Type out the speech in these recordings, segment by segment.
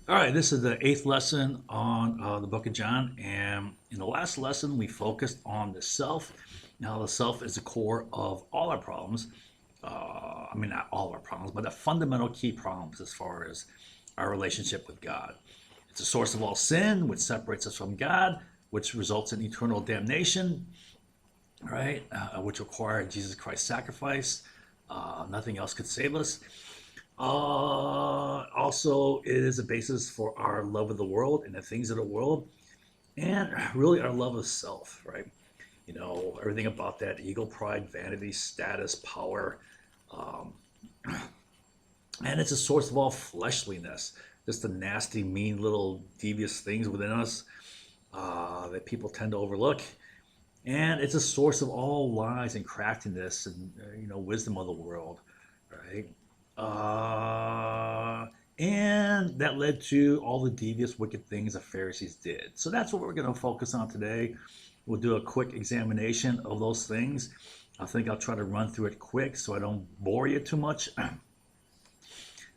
All right, this is the eighth lesson on the book of John. And in the last lesson, we focused on the self. Now, the self is the core of all our problems. I mean, not all of our problems, but the fundamental key problems as far as our relationship with God. It's the source of all sin, which separates us from God, which results in eternal damnation, right? Which required Jesus Christ's sacrifice. Nothing else could save us. Also, it is a basis for our love of the world and the things of the world, and really our love of self, right? You know, everything about that ego, pride, vanity, status, power. Um, and it's a source of all fleshliness, just the nasty, mean little devious things within us that people tend to overlook. And it's a source of all lies and craftiness and, wisdom of the world, right? And that led to all the devious, wicked things the Pharisees did. So that's what we're going to focus on today. We'll do a quick examination of those things. I think I'll try to run through it quick so I don't bore you too much. I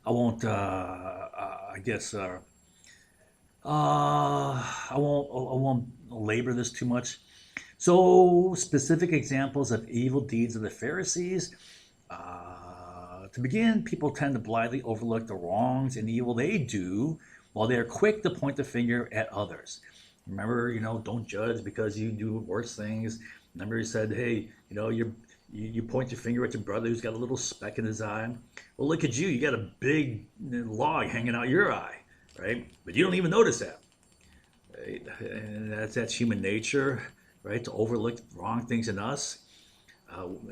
won't, I guess, I won't labor this too much. So, specific examples of evil deeds of the Pharisees. To begin, people tend to blindly overlook the wrongs and evil they do while they are quick to point the finger at others. Remember, don't judge because you do worse things. Remember, he said, hey, you point your finger at your brother who's got a little speck in his eye. Well, look at you. You got a big log hanging out your eye, right? But you don't even notice that. Right? And that's human nature, right? To overlook wrong things in us.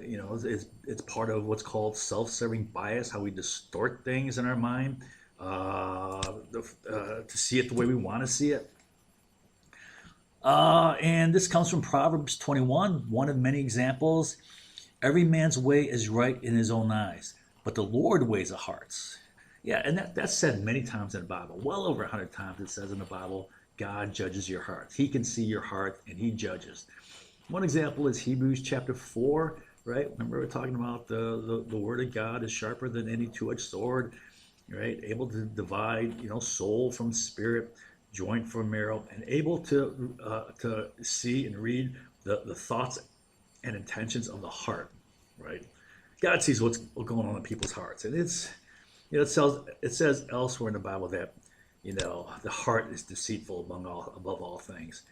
It's part of what's called self-serving bias, how we distort things in our mind to see it the way we want to see it. And this comes from Proverbs 21, one of many examples. Every man's way is right in his own eyes, but the Lord weighs the hearts. Yeah, and that's said many times in the Bible. Well over 100 times it says in the Bible, God judges your heart. He can see your heart and he judges. One example is Hebrews chapter 4, right? Remember, we're talking about the word of God is sharper than any two-edged sword, right? Able to divide, soul from spirit, joint from marrow, and able to see and read the thoughts and intentions of the heart, right? God sees what's going on in people's hearts, and it says elsewhere in the Bible that the heart is deceitful above all things.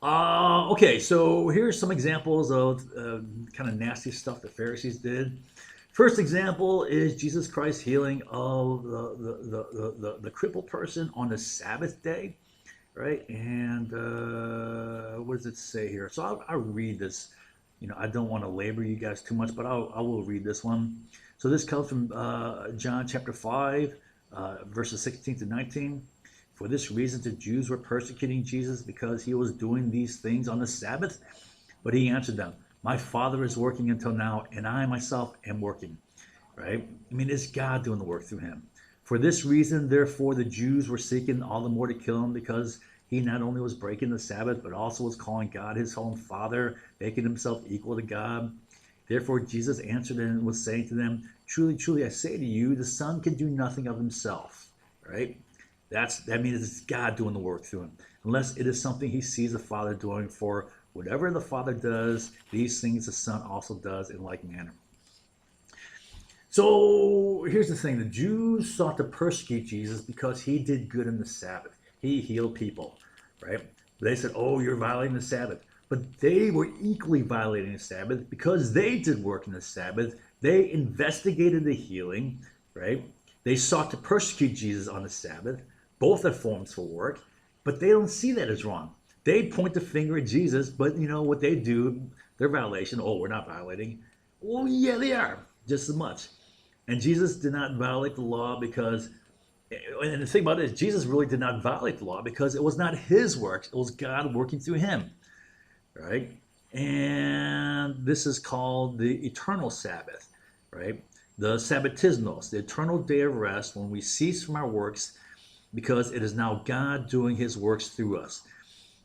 Okay, so here's some examples of kind of nasty stuff the Pharisees did. First example is Jesus Christ healing of the crippled person on the Sabbath day, right? And what does it say here? So I'll read this. I don't want to labor you guys too much, but I will read this one. So this comes from John chapter 5, verses 16 to 19. For this reason, the Jews were persecuting Jesus because he was doing these things on the Sabbath. But he answered them, my Father is working until now, and I myself am working. Right? I mean, it's God doing the work through him. For this reason, therefore, the Jews were seeking all the more to kill him because he not only was breaking the Sabbath, but also was calling God his own Father, making himself equal to God. Therefore, Jesus answered and was saying to them, truly, truly, I say to you, the Son can do nothing of himself. Right? That means it's God doing the work through him. Unless it is something he sees the Father doing, for whatever the Father does, these things the Son also does in like manner. So here's the thing. The Jews sought to persecute Jesus because he did good in the Sabbath. He healed people, right? They said, oh, you're violating the Sabbath. But they were equally violating the Sabbath because they did work in the Sabbath. They investigated the healing, right? They sought to persecute Jesus on the Sabbath. Both are forms for work, but they don't see that as wrong. They point the finger at Jesus, but what they do, their violation, oh, we're not violating. Well, yeah, they are, just as much. And Jesus did not violate the law because, and the thing about it is, Jesus really did not violate the law because it was not his works, it was God working through him, right? And this is called the eternal Sabbath, right? The Sabbatismos, the eternal day of rest when we cease from our works because it is now God doing his works through us.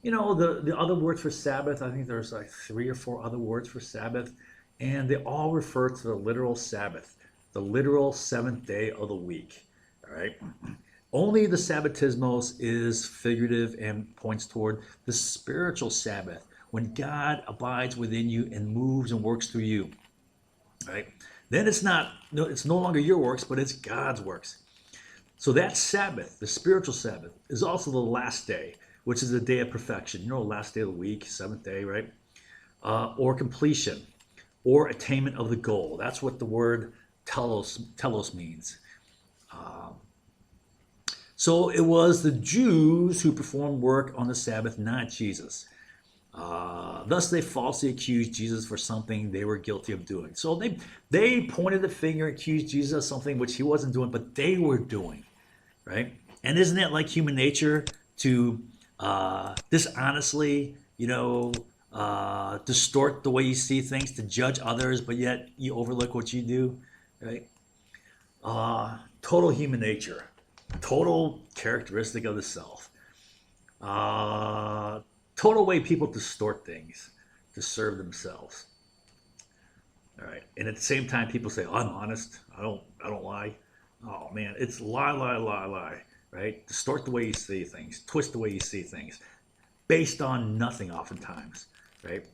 The other words for Sabbath, I think there's like 3 or 4 other words for Sabbath, and they all refer to the literal Sabbath, the literal seventh day of the week. All right. Only the Sabbatismos is figurative and points toward the spiritual Sabbath, when God abides within you and moves and works through you. Right? Then it's not, no, it's no longer your works, but it's God's works. So that Sabbath, the spiritual Sabbath, is also the last day, which is the day of perfection. You know, last day of the week, seventh day, right? Or completion, or attainment of the goal. That's what the word telos means. So it was the Jews who performed work on the Sabbath, not Jesus. Thus, they falsely accused Jesus for something they were guilty of doing. So they pointed the finger, accused Jesus of something which he wasn't doing, but they were doing, right? And isn't that like human nature to dishonestly, distort the way you see things, to judge others, but yet you overlook what you do, right? Total human nature, total characteristic of the self. Uh, Total way people distort things to serve themselves. All right, and at the same time, people say, oh, "I'm honest. I don't lie." Oh man, it's lie, lie, lie, lie. Right? Distort the way you see things, twist the way you see things, based on nothing, oftentimes. Right?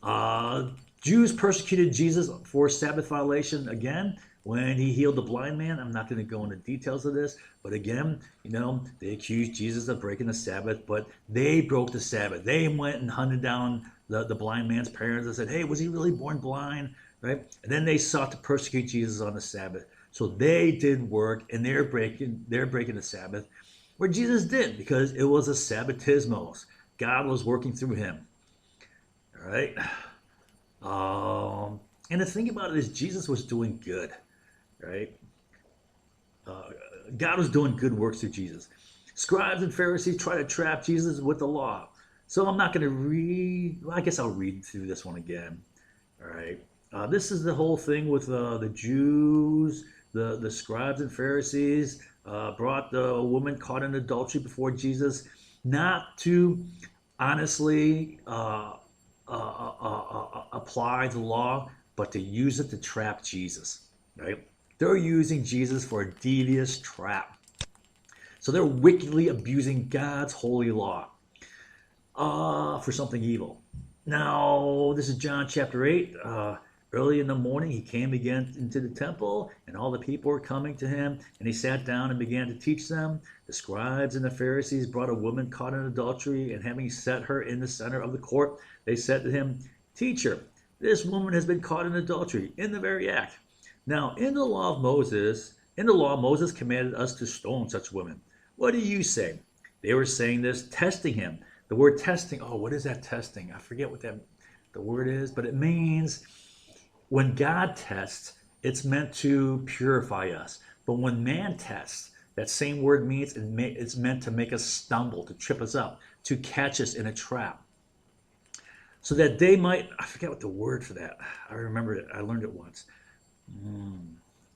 Uh, Jews persecuted Jesus for Sabbath violation again when he healed the blind man. I'm not going to go into details of this, but again, they accused Jesus of breaking the Sabbath, but they broke the Sabbath. They went and hunted down the blind man's parents and said, "Hey, was he really born blind?" Right? And then they sought to persecute Jesus on the Sabbath. So they did work, and they're breaking the Sabbath, where Jesus did, because it was a Sabbatismos. God was working through him. All right. And the thing about it is, Jesus was doing good, right? Uh, God was doing good works through Jesus. Scribes and Pharisees try to trap Jesus with the law. So I'm not going to read, well, I guess I'll read through this one again. All right. This is the whole thing with the Jews, the scribes and Pharisees brought the woman caught in adultery before Jesus, not to honestly apply the law, but to use it to trap Jesus, right? They're using Jesus for a devious trap. So they're wickedly abusing God's holy law for something evil. Now, this is John chapter 8. Early in the morning, he came again into the temple, and all the people were coming to him, and he sat down and began to teach them. The scribes and the Pharisees brought a woman caught in adultery, and having set her in the center of the court, they said to him, "Teacher, this woman has been caught in adultery in the very act. Now, in the law, Moses commanded us to stone such women. What do you say?" They were saying this, testing him. The word testing, oh, what is that testing? I forget what the word is, but it means when God tests, it's meant to purify us. But when man tests, that same word means it's meant to make us stumble, to trip us up, to catch us in a trap. So that they might, I forget what the word for that, I remember it, I learned it once.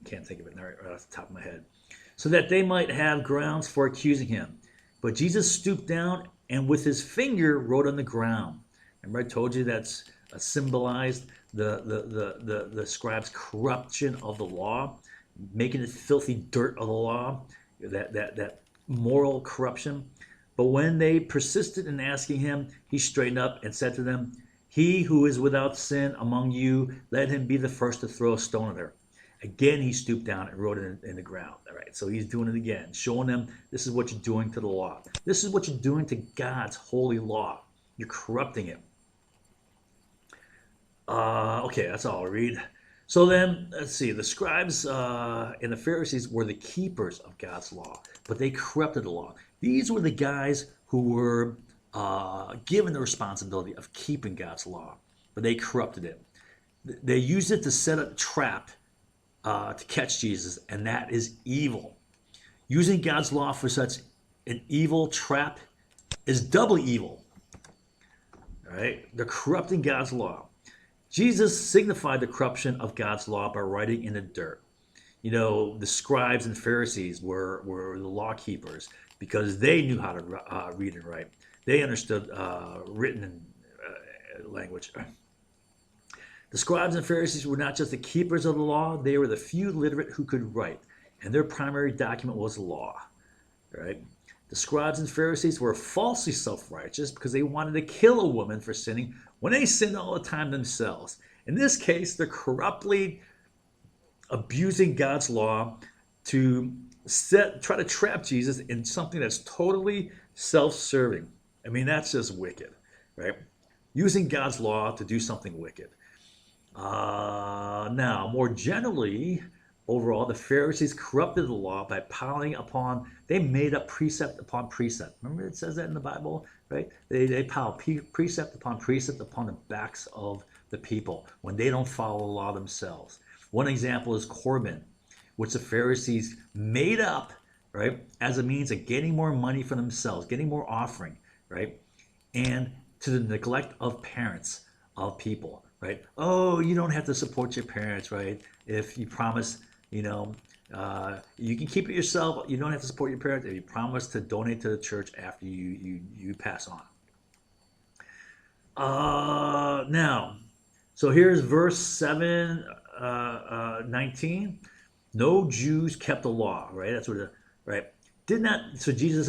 Can't think of it right off the top of my head. So that they might have grounds for accusing him. But Jesus stooped down and with his finger wrote on the ground. Remember I told you that's symbolized the scribes' corruption of the law, making it filthy dirt of the law, that moral corruption. But when they persisted in asking him, he straightened up and said to them, "He who is without sin among you, let him be the first to throw a stone at her." Again, he stooped down and wrote it in the ground. All right, so he's doing it again, showing them this is what you're doing to the law. This is what you're doing to God's holy law. You're corrupting it. Okay, that's all I'll read. So then, let's see. The scribes and the Pharisees were the keepers of God's law, but they corrupted the law. These were the guys who were given the responsibility of keeping God's law, but they corrupted it. They used it to set a trap to catch Jesus, and that is evil. Using God's law for such an evil trap is doubly evil. All right? They're corrupting God's law. Jesus signified the corruption of God's law by writing in the dirt. The scribes and Pharisees were the law keepers because they knew how to read and write. They understood written language. The scribes and Pharisees were not just the keepers of the law, they were the few literate who could write. and their primary document was the law. Right? The scribes and Pharisees were falsely self-righteous because they wanted to kill a woman for sinning when they sinned all the time themselves. In this case, they're corruptly abusing God's law to try to trap Jesus in something that's totally self-serving. I mean, that's just wicked, right? Using God's law to do something wicked. Now, more generally, overall, the Pharisees corrupted the law by piling upon, they made up precept upon precept. Remember it says that in the Bible, right? They pile precept upon precept upon the backs of the people when they don't follow the law themselves. One example is Corban, which the Pharisees made up, right, as a means of getting more money for themselves, getting more offering, right? And to the neglect of parents, of people, right? Oh, you don't have to support your parents, right? If you promise, you can keep it yourself. You don't have to support your parents if you promise to donate to the church after you pass on. Now, so here's verse 7, 19. No Jews kept the law, right? That's what right. Did not, so Jesus,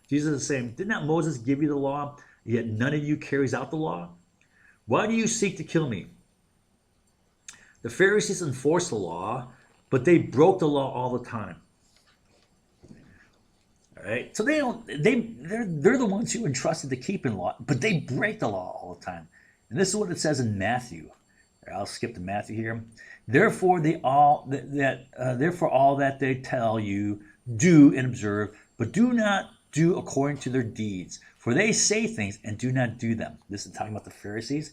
Jesus is saying, did not Moses give you the law, yet none of you carries out the law? Why do you seek to kill me? The Pharisees enforced the law, but they broke the law all the time. All right, so they're the ones who are entrusted to keeping law, but they break the law all the time. And this is what it says in Matthew. I'll skip to Matthew here. Therefore, therefore all that they tell you do and observe, but do not do according to their deeds. For they say things and do not do them. This is talking about the Pharisees,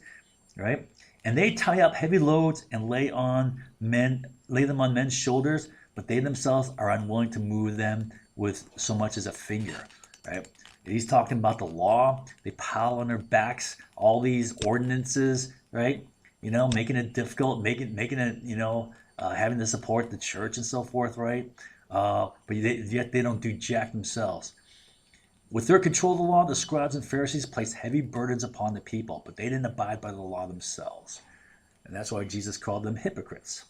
right? And they tie up heavy loads and lay them on men's shoulders, but they themselves are unwilling to move them with so much as a finger, right? And he's talking about the law. They pile on their backs all these ordinances, right? Making it difficult, making it, having to support the church and so forth, right? But yet they don't do jack themselves. With their control of the law, the scribes and Pharisees placed heavy burdens upon the people, but they didn't abide by the law themselves. And that's why Jesus called them hypocrites.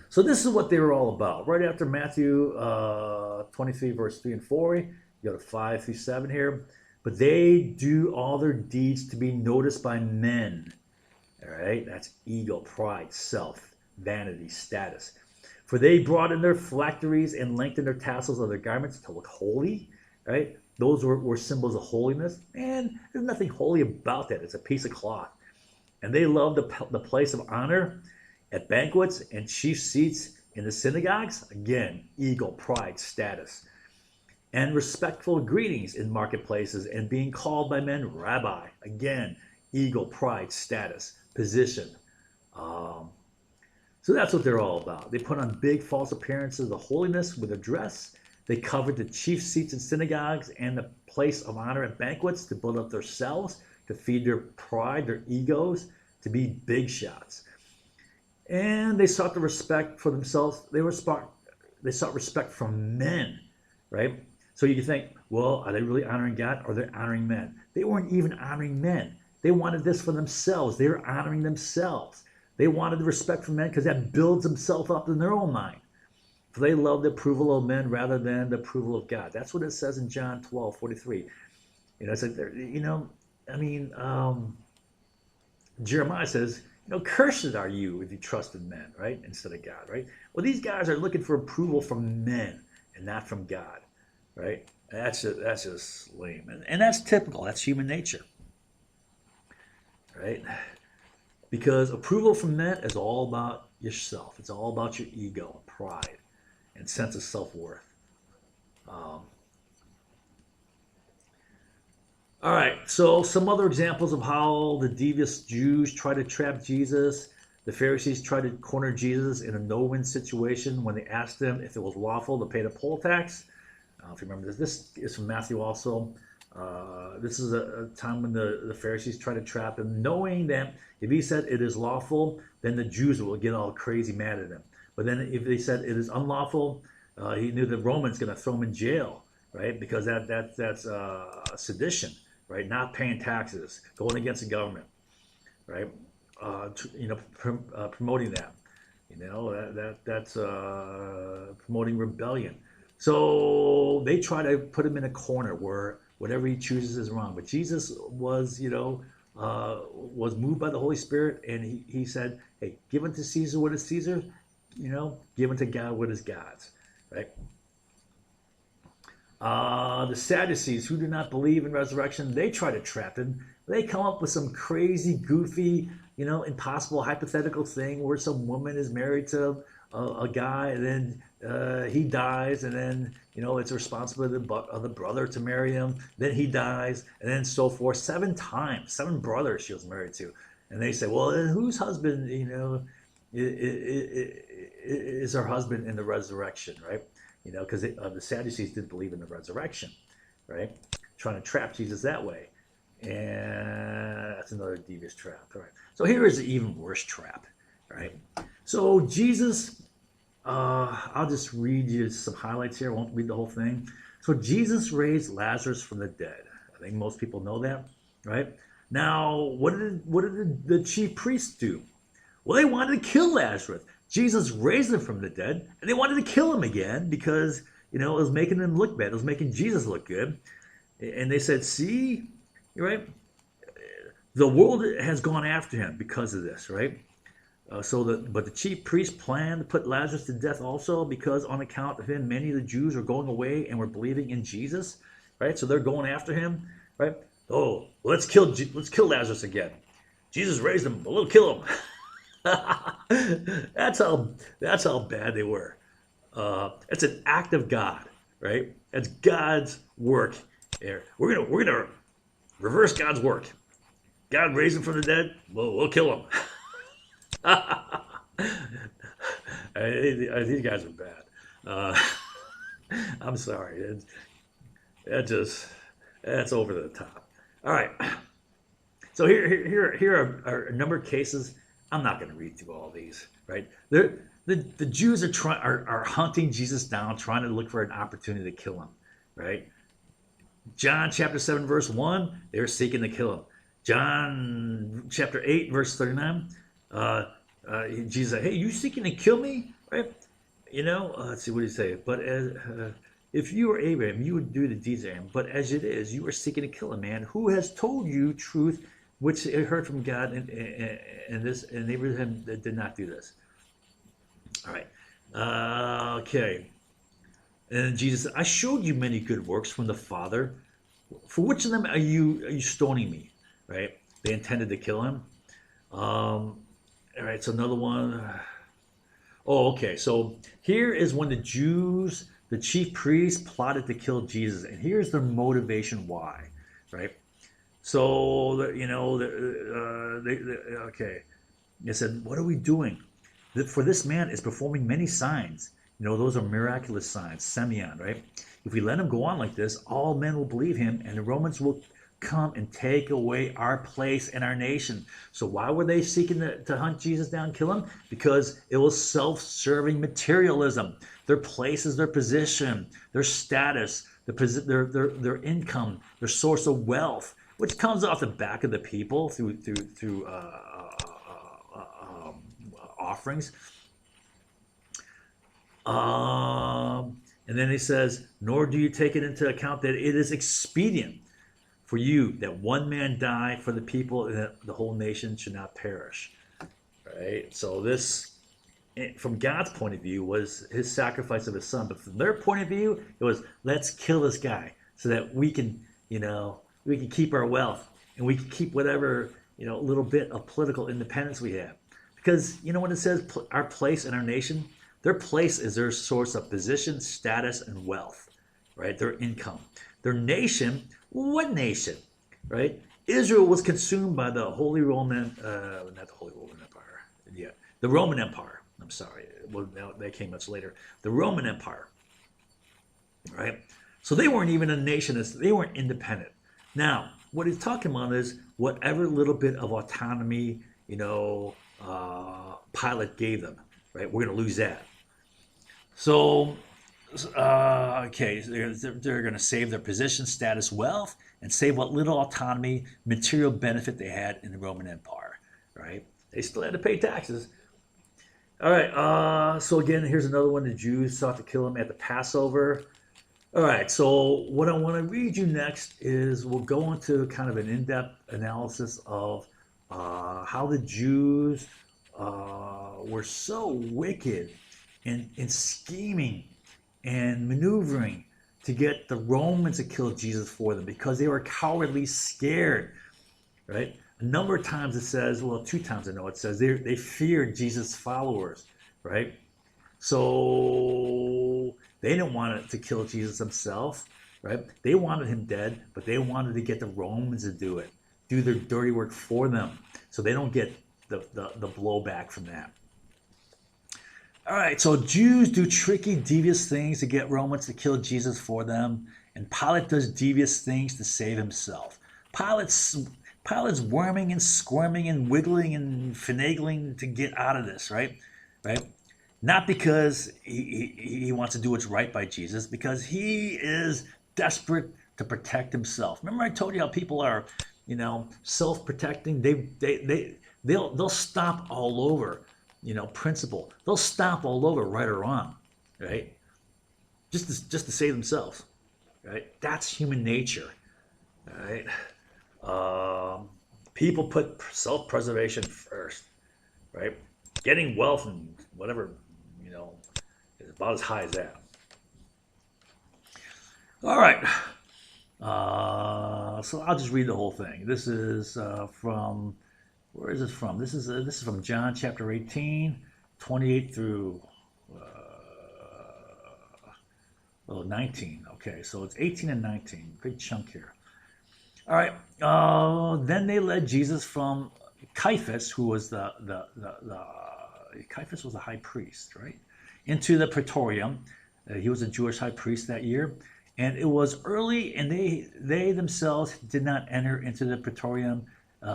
So this is what they were all about. Right after Matthew 23, verse 3 and 4, you go to 5 through 7 here. But they do all their deeds to be noticed by men. All right, that's ego, pride, self, vanity, status. For they brought in their phylacteries and lengthened their tassels of their garments to look holy. Right? Those were symbols of holiness. And there's nothing holy about that. It's a piece of cloth. And they loved the place of honor at banquets and chief seats in the synagogues. Again, ego, pride, status. And respectful greetings in marketplaces and being called by men rabbi. Again, ego, pride, status, position. So that's what they're all about. They put on big false appearances of holiness with a dress. They covered the chief seats in synagogues and the place of honor at banquets to build up themselves, to feed their pride, their egos, to be big shots. And they sought the respect for themselves. They sought respect from men, right? So you can think, well, are they really honoring God or are they honoring men? They weren't even honoring men. They wanted this for themselves. They were honoring themselves. They wanted the respect from men because that builds themselves up in their own mind. For they love the approval of men rather than the approval of God. That's what it says in John 12:43. It's like, Jeremiah says, cursed are you if you trust in men, right? Instead of God, right? Well, these guys are looking for approval from men and not from God, right? That's just lame. And that's typical. That's human nature, right? Because approval from men is all about yourself. It's all about your ego, pride, and sense of self-worth. All right, so some other examples of how the devious Jews try to trap Jesus. The Pharisees tried to corner Jesus in a no-win situation when they asked him if it was lawful to pay the poll tax. If you remember this is from Matthew also. This is a time when the Pharisees tried to trap him, knowing that if he said it is lawful, then the Jews will get all crazy mad at him. But then if they said it is unlawful, he knew the Romans going to throw him in jail, right? Because that's sedition, right? Not paying taxes, going against the government, right? Promoting that. That's promoting rebellion. So they try to put him in a corner where whatever he chooses is wrong. But Jesus was moved by the Holy Spirit, and he said, "Hey, give unto Caesar what is Caesar, give unto God what is God's." Right? The Sadducees, who do not believe in resurrection, they try to trap him. They come up with some crazy, goofy, impossible hypothetical thing where some woman is married to a guy, and then he dies, and then it's the responsibility of the brother to marry him. Then he dies, and then so forth. 7 times, 7 brothers she was married to, and they say, well, then whose husband, is her husband in the resurrection, right? Because the Sadducees didn't believe in the resurrection, right? Trying to trap Jesus that way. And that's another devious trap. All right. So here is an even worse trap, right? So Jesus, I'll just read you some highlights here. I won't read the whole thing. So Jesus raised Lazarus from the dead. I think most people know that, right? Now, what did the chief priests do? Well, they wanted to kill Lazarus. Jesus raised him from the dead, and they wanted to kill him again because it was making him look bad. It was making Jesus look good, and they said, "See, right? The world has gone after him because of this, right?" But the chief priest planned to put Lazarus to death also because on account of him, many of the Jews were going away and were believing in Jesus, right? So they're going after him, right? Oh, let's kill Lazarus again. Jesus raised him, but we'll kill him. that's how bad they were. It's an act of God, right? It's God's work. Here, we're gonna reverse God's work. God raised him from the dead. We'll kill him. These guys are bad. I'm sorry. That's over the top. All right. So here are a number of cases. I'm not going to read through all these, right? The Jews are hunting Jesus down, trying to look for an opportunity to kill him, right? John chapter 7, verse 1, they're seeking to kill him. John chapter 8, verse 39, Jesus said, hey, you seeking to kill me, right? Let's see, what did he say? But if you were Abraham, you would do the deeds of Abraham. But as it is, you are seeking to kill a man who has told you truth, which he heard from God, and Abraham did not do this. All right. Okay. And Jesus said, I showed you many good works from the Father. For which of them are you stoning me? Right? They intended to kill him. All right. So another one. Oh, okay. So here is when the chief priests, plotted to kill Jesus, and here's their motivation why. Right? So okay. They said, what are we doing? For this man is performing many signs. Those are miraculous signs, Semyon, right? If we let him go on like this, all men will believe him, and the Romans will come and take away our place in our nation. So why were they seeking to hunt Jesus down, kill him? Because it was self-serving materialism. Their places, their position, their status, their income, their source of wealth, which comes off the back of the people through offerings. And then he says, nor do you take it into account that it is expedient for you that one man die for the people, and that the whole nation should not perish. Right? So this, from God's point of view, was his sacrifice of his son. But from their point of view, it was, let's kill this guy so that we can keep our wealth, and we can keep whatever, little bit of political independence we have. Because, when it says our place in our nation, their place is their source of position, status, and wealth, right? Their income. Their nation, what nation, right? Israel was consumed by the Holy Roman, not the Holy Roman Empire, yeah, the Roman Empire. I'm sorry, well, that came much later. The Roman Empire, right? So they weren't even a nation, they weren't independent. Now, what he's talking about is whatever little bit of autonomy, Pilate gave them, right? We're going to lose that. So, okay, they're going to save their position, status, wealth, and save what little autonomy, material benefit they had in the Roman Empire, right? They still had to pay taxes. All right. So again, here's another one. The Jews sought to kill him at the Passover. All right. So what I want to read you next is we'll go into kind of an in-depth analysis of how the Jews were so wicked in scheming and maneuvering to get the Romans to kill Jesus for them because they were cowardly scared, right? A number of times it says, well, two times I know it says they feared Jesus' followers, right? So they didn't want to kill Jesus themselves, right? They wanted him dead, but they wanted to get the Romans to do it, do their dirty work for them, so they don't get the blowback from that. All right, so Jews do tricky, devious things to get Romans to kill Jesus for them, and Pilate does devious things to save himself. Pilate's Pilate's worming and squirming and wiggling and finagling to get out of this, right? Right? Not because he wants to do what's right by Jesus, because he is desperate to protect himself. Remember, I told you how people are, self-protecting. They'll stomp all over, principle. They'll stomp all over right or wrong, right? Just to save themselves, right? That's human nature, right? People put self-preservation first, right? Getting wealth and whatever, you know, is about as high as that. All right. So I'll just read the whole thing. This is from, where is this from? This is from John chapter 18, 28 through 19. Okay, so it's 18 and 19. Big chunk here. All right. Then they led Jesus from Caiaphas, who was the Caiaphas was the high priest, right, into the praetorium. He was a Jewish high priest that year, and it was early, and they themselves did not enter into the praetorium,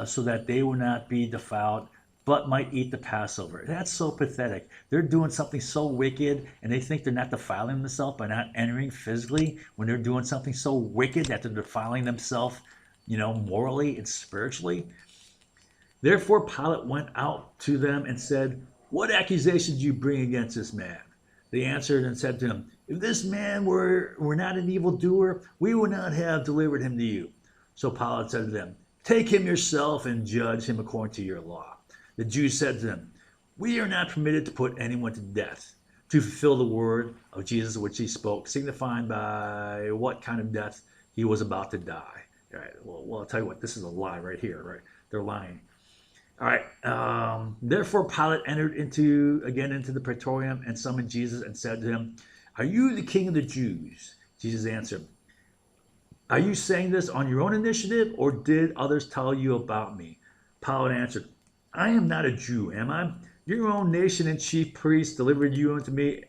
so that they would not be defiled, but might eat the Passover. That's so pathetic. They're doing something so wicked, and they think they're not defiling themselves by not entering physically when they're doing something so wicked that they're defiling themselves, morally and spiritually. Therefore, Pilate went out to them and said, "What accusation do you bring against this man?" They answered and said to him, "If this man were not an evildoer, we would not have delivered him to you." So Pilate said to them, "Take him yourself and judge him according to your law." The Jews said to him, "We are not permitted to put anyone to death, to fulfill the word of Jesus which he spoke, signifying by what kind of death he was about to die." All right, well, I'll tell you what, this is a lie right here, right? They're lying. All right. Therefore, Pilate entered into the praetorium and summoned Jesus and said to him, "Are you the king of the Jews?" Jesus answered, "Are you saying this on your own initiative, or did others tell you about me?" Pilate answered, "I am not a Jew, am I? Your own nation and chief priests delivered you unto me.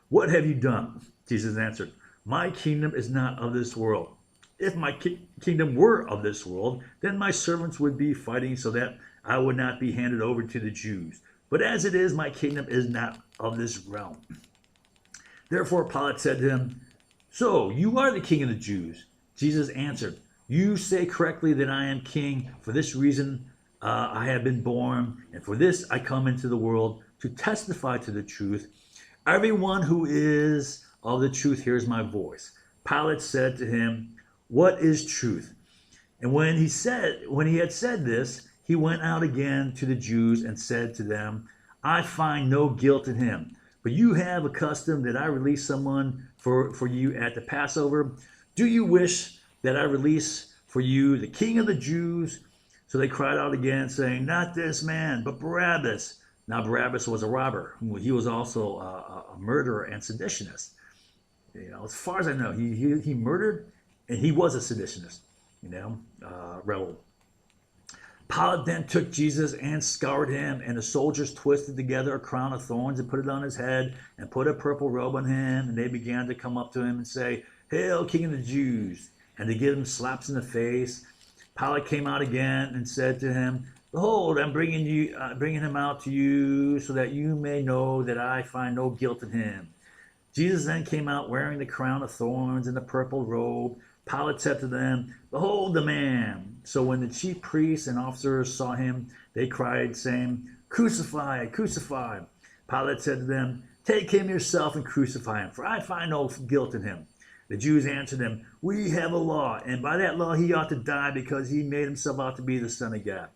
What have you done?" Jesus answered, "My kingdom is not of this world. If my kingdom were of this world, then my servants would be fighting so that I would not be handed over to the Jews. But as it is, my kingdom is not of this realm." Therefore Pilate said to him, "So you are the king of the Jews?" Jesus answered, "You say correctly that I am king. For this reason I have been born, and for this I come into the world, to testify to the truth. Everyone who is of the truth hears my voice." Pilate said to him, "What is truth?" And when he had said this, he went out again to the Jews and said to them, "I find no guilt in him. But you have a custom that I release someone for you at the Passover. Do you wish that I release for you the king of the Jews?" So they cried out again, saying, "Not this man, but Barabbas." Now Barabbas was a robber. He was also a murderer and seditionist. As far as I know, he murdered, and he was a seditionist, rebel. Pilate then took Jesus and scoured him, and the soldiers twisted together a crown of thorns and put it on his head and put a purple robe on him. And they began to come up to him and say, "Hail, King of the Jews!" and to give him slaps in the face. Pilate came out again and said to him, "Behold, I'm bringing him out to you so that you may know that I find no guilt in him." Jesus then came out wearing the crown of thorns and the purple robe. Pilate said to them, "Behold the man." So when the chief priests and officers saw him, they cried, saying, "Crucify, crucify." Pilate said to them, "Take him yourself and crucify him, for I find no guilt in him." The Jews answered him, "We have a law, and by that law he ought to die because he made himself out to be the Son of God."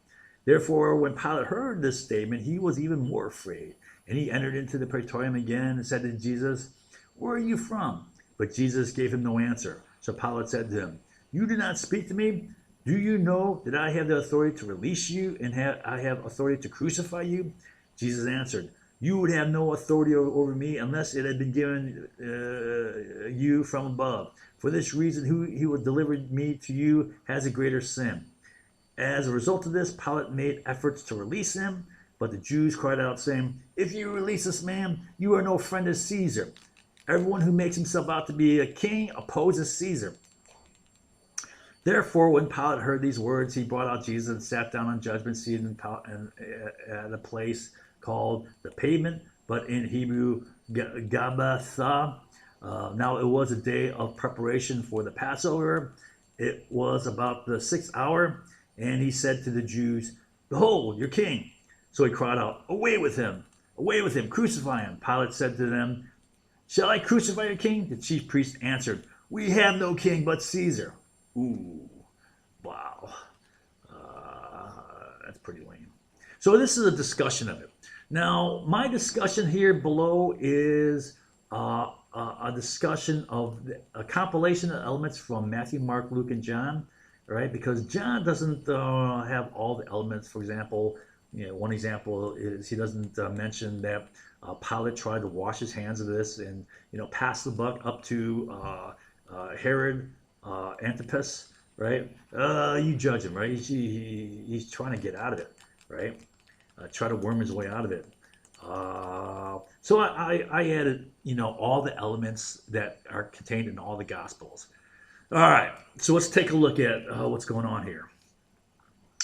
Therefore, when Pilate heard this statement, he was even more afraid. And he entered into the praetorium again and said to Jesus, "Where are you from?" But Jesus gave him no answer. So Pilate said to him, "You do not speak to me? Do you know that I have the authority to release you and I have authority to crucify you?" Jesus answered, "You would have no authority over me unless it had been given you from above. For this reason, who he will deliver me to you has a greater sin." As a result of this, Pilate made efforts to release him, but the Jews cried out, saying, "If you release this man, you are no friend of Caesar. Everyone who makes himself out to be a king opposes Caesar." Therefore, when Pilate heard these words, he brought out Jesus and sat down on judgment seat at a place called the Pavement, but in Hebrew, Gabbatha. Now it was a day of preparation for the Passover. It was about the 6th hour, and he said to the Jews, "Behold, your king." So he cried out, "Away with him! Away with him! Crucify him!" Pilate said to them, "Shall I crucify your king?" The chief priests answered, "We have no king but Caesar." Ooh, wow. That's pretty lame. So this is a discussion of it. Now, my discussion here below is a discussion of a compilation of elements from Matthew, Mark, Luke, and John, right? Because John doesn't have all the elements. For example, one example is he doesn't mention that Pilate tried to wash his hands of this and pass the buck up to Herod Antipas, right? You judge him, right? He's trying to get out of it, right? Try to worm his way out of it. So I added, all the elements that are contained in all the Gospels. All right, so let's take a look at what's going on here.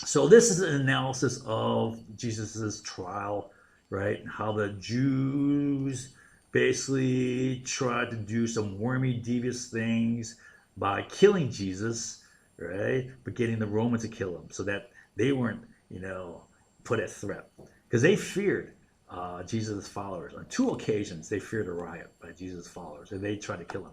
So this is an analysis of Jesus's trial, right? How the Jews basically tried to do some wormy, devious things by killing Jesus, right? But getting the Romans to kill him so that they weren't, put at threat. Because they feared Jesus' followers. On 2 occasions, they feared a riot by Jesus' followers, and they tried to kill him.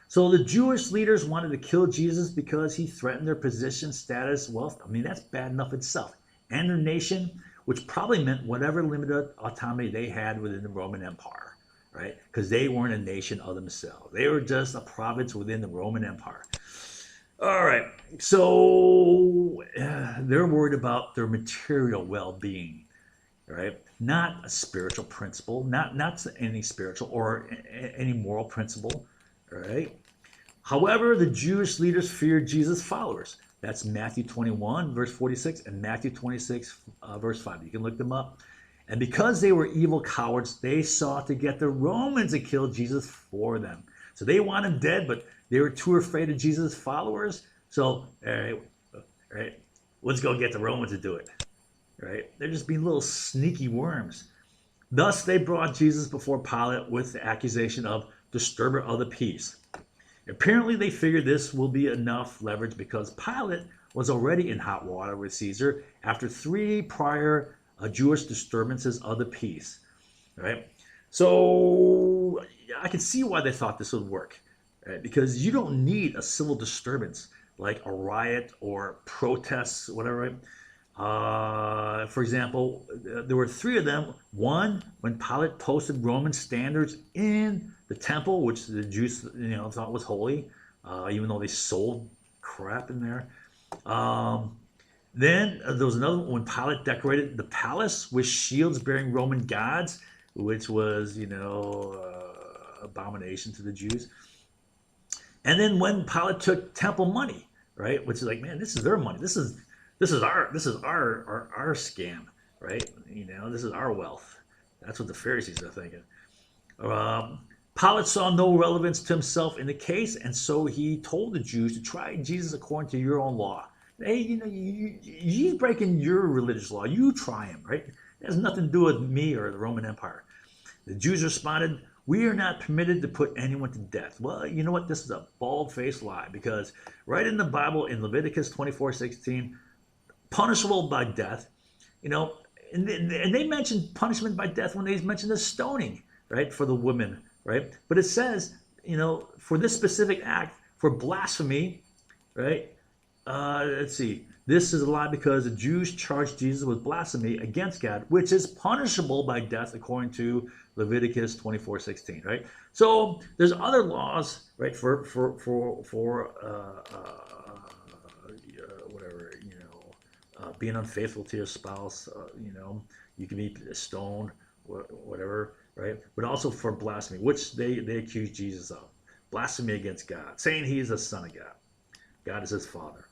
So the Jewish leaders wanted to kill Jesus because he threatened their position, status, wealth. I mean, that's bad enough itself. And their nation, which probably meant whatever limited autonomy they had within the Roman Empire, right? Because they weren't a nation of themselves. They were just a province within the Roman Empire. All right, so they're worried about their material well-being, right? Not a spiritual principle, not any spiritual or any moral principle, right? However, the Jewish leaders feared Jesus' followers. That's Matthew 21, verse 46, and Matthew 26, verse 5. You can look them up. And because they were evil cowards, they sought to get the Romans to kill Jesus for them. So they want him dead, but they were too afraid of Jesus' followers. So, all right, let's go get the Romans to do it. Right? They're just being little sneaky worms. Thus, they brought Jesus before Pilate with the accusation of disturber of the peace. Apparently, they figured this will be enough leverage because Pilate was already in hot water with Caesar after 3 prior Jewish disturbances of the peace. Right? So I can see why they thought this would work. Right? Because you don't need a civil disturbance like a riot or protests, whatever. Right? For example, there were 3 of them. One, when Pilate posted Roman standards in the temple, which the Jews, thought was holy, even though they sold crap in there. Then there was another one when Pilate decorated the palace with shields bearing Roman gods, which was, abomination to the Jews. And then when Pilate took temple money, right, which is like, man, this is their money. This is our scam, right? This is our wealth. That's what the Pharisees are thinking. Pilate saw no relevance to himself in the case, and so he told the Jews to try Jesus according to your own law. Hey, he's breaking your religious law. You try him, right? It has nothing to do with me or the Roman Empire. The Jews responded, "We are not permitted to put anyone to death." Well, you know what? This is a bald-faced lie, because right in the Bible, in Leviticus 24:16, punishable by death, and they mentioned punishment by death when they mentioned the stoning, right, for the women, right? But it says, for this specific act, for blasphemy, right? Let's see. This is a lie because the Jews charged Jesus with blasphemy against God, which is punishable by death according to Leviticus 24:16, right? So there's other laws, right, for whatever, being unfaithful to your spouse, you can be stoned, whatever, right? But also for blasphemy, which they accuse Jesus of. Blasphemy against God, saying he is the Son of God. God is his Father.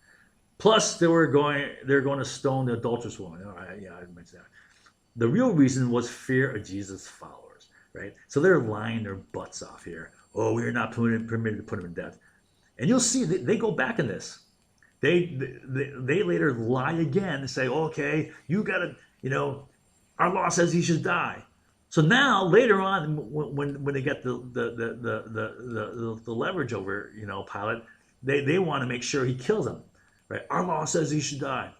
Plus, they're going to stone the adulterous woman. Oh, yeah, I mentioned that. The real reason was fear of Jesus' followers, right? So they're lying their butts off here. Oh, we are not permitted to put him in death. And you'll see they go back in this. They later lie again and say, okay, you got to, our law says he should die. So now later on, when they get the leverage over, Pilate, they want to make sure he kills him. Right? Our law says he should die.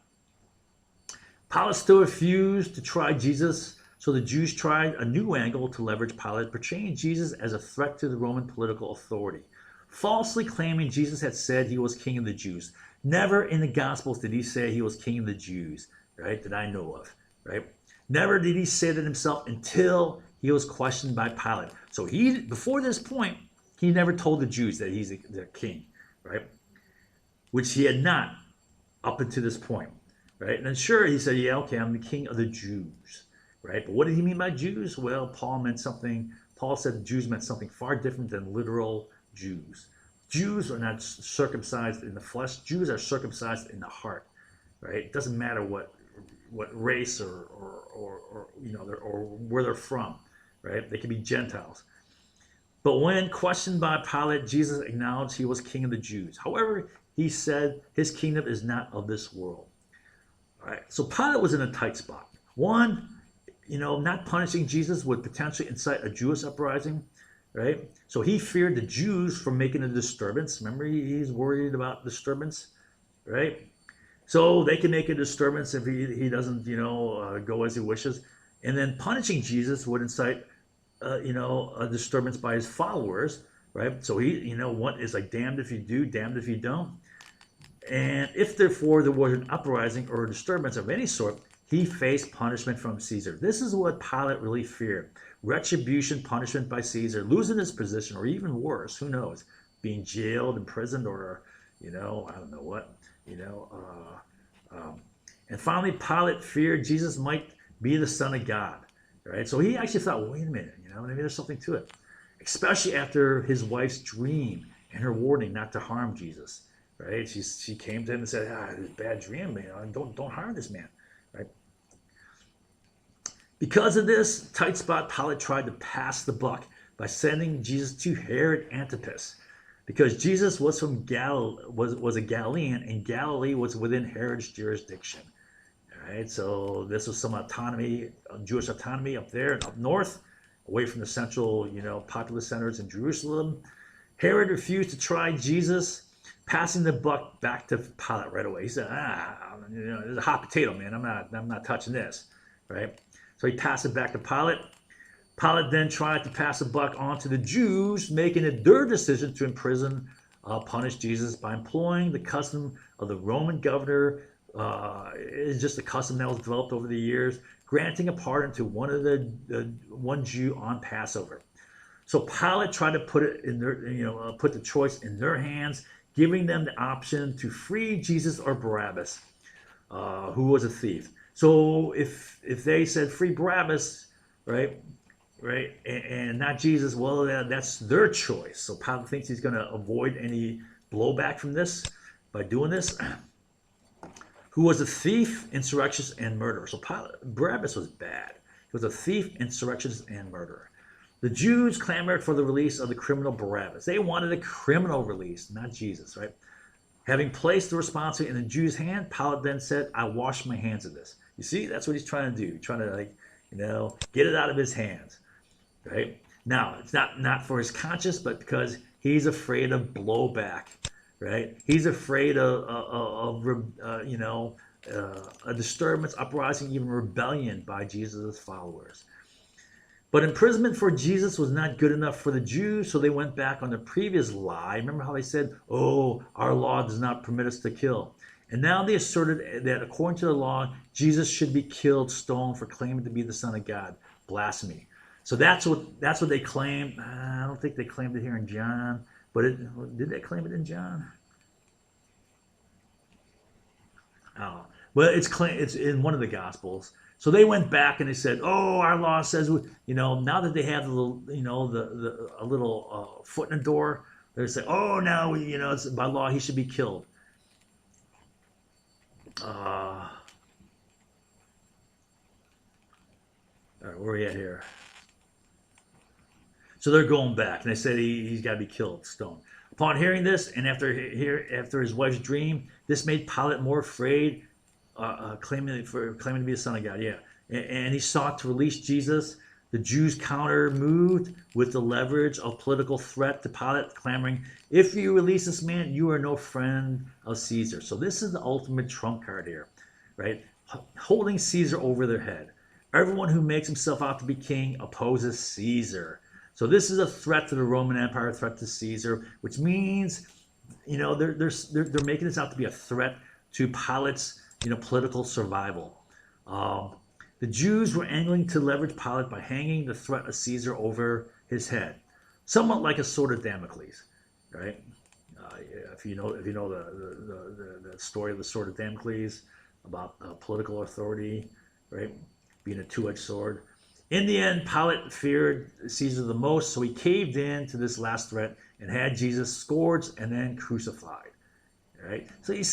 Pilate still refused to try Jesus, so the Jews tried a new angle to leverage Pilate, portraying Jesus as a threat to the Roman political authority, falsely claiming Jesus had said he was king of the Jews. Never in the Gospels did he say he was king of the Jews, right? That I know of, right? Never did he say that himself until he was questioned by Pilate. So before this point, he never told the Jews that he's the king, right? Which he had not up until this point, right? And then sure, he said, yeah, okay, I'm the king of the Jews, right? But what did he mean by Jews? Well, Paul said the Jews meant something far different than literal Jews. Jews are not circumcised in the flesh. Jews are circumcised in the heart, right? It doesn't matter what race or where they're from, right? They can be Gentiles. But when questioned by Pilate, Jesus acknowledged he was king of the Jews. However, he said his kingdom is not of this world. All right. So Pilate was in a tight spot. One, not punishing Jesus would potentially incite a Jewish uprising, right? So he feared the Jews from making a disturbance. Remember, he's worried about disturbance, right? So they can make a disturbance if he doesn't, go as he wishes. And then punishing Jesus would incite, a disturbance by his followers, right? So what is like damned if you do, damned if you don't. And if therefore there was an uprising or a disturbance of any sort, he faced punishment from Caesar. This is what Pilate really feared. Retribution, punishment by Caesar, losing his position, or even worse, who knows, being jailed, imprisoned, or, I don't know what, and finally, Pilate feared Jesus might be the Son of God, right? So he actually thought, wait a minute, maybe there's something to it, especially after his wife's dream and her warning not to harm Jesus, right? She came to him and said, it's a bad dream, man. Don't harm this man, right? Because of this tight spot, Pilate tried to pass the buck by sending Jesus to Herod Antipas, because Jesus was from was a Galilean, and Galilee was within Herod's jurisdiction. All right, so this was some autonomy, Jewish autonomy up there and up north, away from the central, populous centers in Jerusalem. Herod refused to try Jesus, passing the buck back to Pilate right away. He said, "This is a hot potato, man. I'm not touching this." Right? So he passed it back to Pilate. Pilate then tried to pass the buck on to the Jews, making it their decision to punish Jesus by employing the custom of the Roman governor. It's just a custom that was developed over the years, granting a pardon to one Jew on Passover. So Pilate tried to put it in put the choice in their hands, giving them the option to free Jesus or Barabbas, who was a thief. So if they said free Barabbas, right, and not Jesus, well, that's their choice. So Pilate thinks he's going to avoid any blowback from this by doing this. Who was a thief, insurrectionist, and murderer. So Barabbas was bad. He was a thief, insurrectionist, and murderer. The Jews clamored for the release of the criminal Barabbas. They wanted a criminal release, not Jesus, right? Having placed the responsibility in the Jews' hand, Pilate then said, "I wash my hands of this." You see, that's what he's trying to do. He's trying to, get it out of his hands, right? Now, it's not for his conscience, but because he's afraid of blowback, right? He's afraid of a disturbance, uprising, even rebellion by Jesus' followers. But imprisonment for Jesus was not good enough for the Jews, so they went back on their previous lie. Remember how they said, "Oh, our law does not permit us to kill." And now they asserted that according to the law, Jesus should be killed, stoned for claiming to be the Son of God. Blasphemy. So that's what they claim. I don't think they claimed it here in John, but did they claim it in John? Oh, well, it's in one of the Gospels. So they went back and they said, "Oh, our law says, now that they have the little, a little foot in the door, they say, oh, now, it's by law he should be killed." All right, where are we at here? So they're going back, and they said he's got to be killed, stoned. Upon hearing this, and after his wife's dream, this made Pilate more afraid, claiming to be the Son of God. Yeah, and he sought to release Jesus. The Jews counter moved with the leverage of political threat to Pilate, clamoring, "If you release this man, you are no friend of Caesar." So this is the ultimate trump card here, right? Holding Caesar over their head. Everyone who makes himself out to be king opposes Caesar. So this is a threat to the Roman Empire, a threat to Caesar, which means, they're making this out to be a threat to Pilate's, political survival. The Jews were angling to leverage Pilate by hanging the threat of Caesar over his head, somewhat like a sword of Damocles, right? If you know the story of the sword of Damocles about political authority, right, being a two-edged sword. In the end, Pilate feared Caesar the most, so he caved in to this last threat and had Jesus scourged and then crucified. Right? So you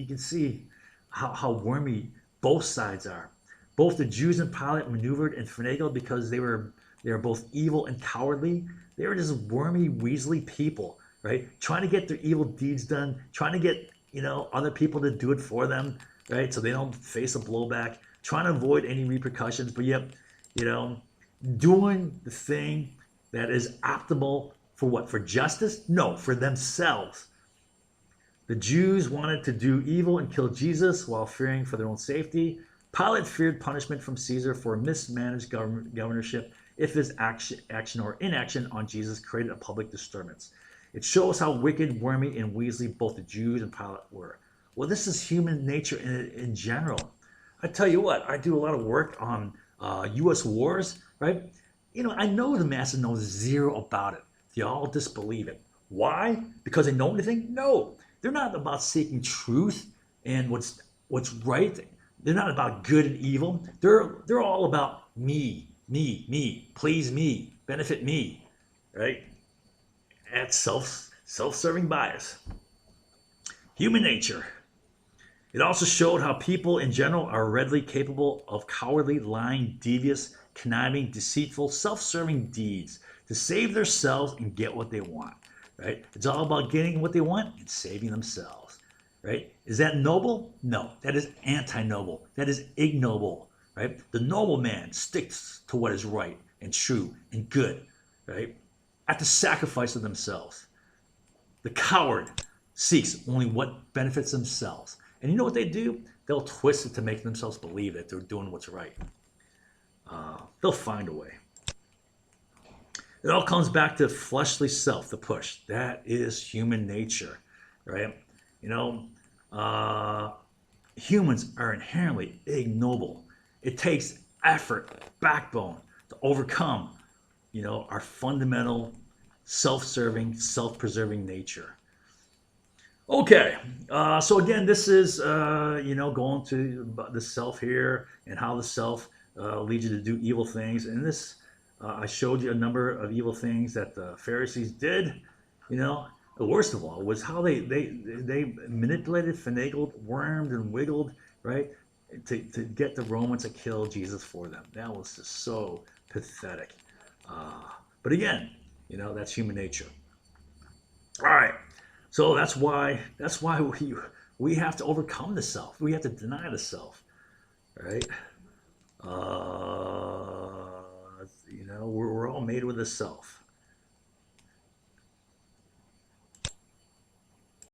can see how wormy both sides are. Both the Jews and Pilate maneuvered and finagled because they were both evil and cowardly. They were just wormy, weaselly people, right? Trying to get their evil deeds done, trying to get other people to do it for them, right? So they don't face a blowback, trying to avoid any repercussions, but yet, doing the thing that is optimal for what? For justice? No, for themselves. The Jews wanted to do evil and kill Jesus while fearing for their own safety. Pilate feared punishment from Caesar for mismanaged governorship if his action or inaction on Jesus created a public disturbance. It shows how wicked, wormy, and weaselly both the Jews and Pilate were. Well, this is human nature in general. I tell you what, I do a lot of work on U.S. wars, right? I know the masses know zero about it. They all disbelieve it. Why? Because they know anything? No. They're not about seeking truth and what's right. They're not about good and evil. They're all about me, please me, benefit me, right? That's self-serving bias. Human nature. It also showed how people in general are readily capable of cowardly, lying, devious, conniving, deceitful, self-serving deeds to save themselves and get what they want. Right? It's all about getting what they want and saving themselves. Right? Is that noble? No, that is anti-noble. That is ignoble. Right? The noble man sticks to what is right and true and good. Right? At the sacrifice of themselves. The coward seeks only what benefits themselves. And you know what they do? They'll twist it to make themselves believe that they're doing what's right. They'll find a way. It all comes back to fleshly self, the push. That is human nature, right? Humans are inherently ignoble. It takes effort, backbone to overcome, our fundamental self-serving, self-preserving nature. Okay, so again, this is, going to the self here and how the self leads you to do evil things. And this, I showed you a number of evil things that the Pharisees did. The worst of all was how they manipulated, finagled, wormed, and wiggled, right, to get the Romans to kill Jesus for them. That was just so pathetic. But again, that's human nature. All right. So that's why we have to overcome the self. We have to deny the self, right? We're all made with a self.